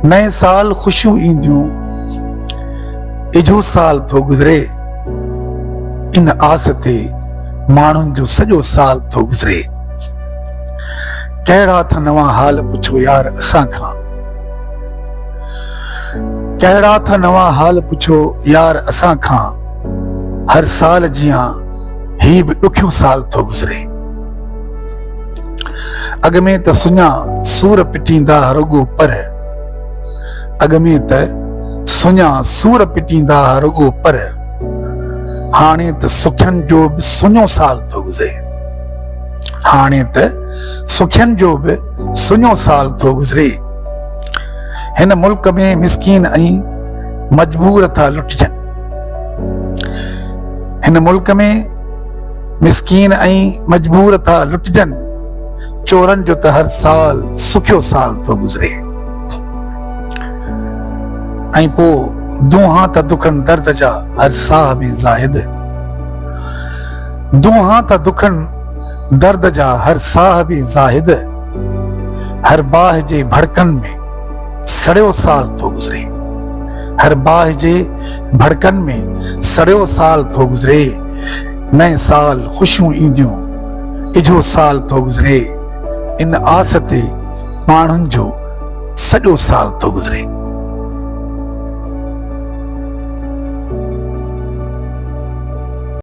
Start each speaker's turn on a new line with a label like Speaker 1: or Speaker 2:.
Speaker 1: नए साल खुशियूं ईंदियूं, इजो साल थो गुज़रे, इन आस ते माण्हुनि जो सॼो साल थो गुज़रे। कहिड़ा था नवां हाल पुछो यार असां खां, कहिड़ा था नवां हाल पुछो यार असां खां, हर साल जियां ही बि ॾुखियो साल थो गुज़रे। अॻ में त सुञा सूर पिटींदा रुॻो पर, अॻ में त सुञा सूर पिटींदा रुॻो पर, हाणे त सुखियनि जो बि सुञो साल थो गुज़रे। हाणे त सुखियनि जो बि सुञो साल थो गुज़रे। हिन मुल्क में मिसकीन ऐं मजबूर था लुटजनि, हिन मुल्क में मिसकीन ऐं मजबूर था लुटजनि, चोरनि जो त हर साल सुखियो साल थो गुज़रे। ऐं पोइ दूंहां त दुखनि दर्द जा हर साह में ज़ाहिद, दूंहां त दुखनि दर्द जा हर साह में ज़ाहिद, हर बाह जे भड़कन में सड़ियो साल थो गुज़रे। हर बाह जे भड़कन में सड़ियो साल थो गुज़रे। नए साल खुशियूं ईंदियूं, इजो साल थो गुज़रे, इन आस ते माण्हुनि जो सॼो साल थो गुज़रे।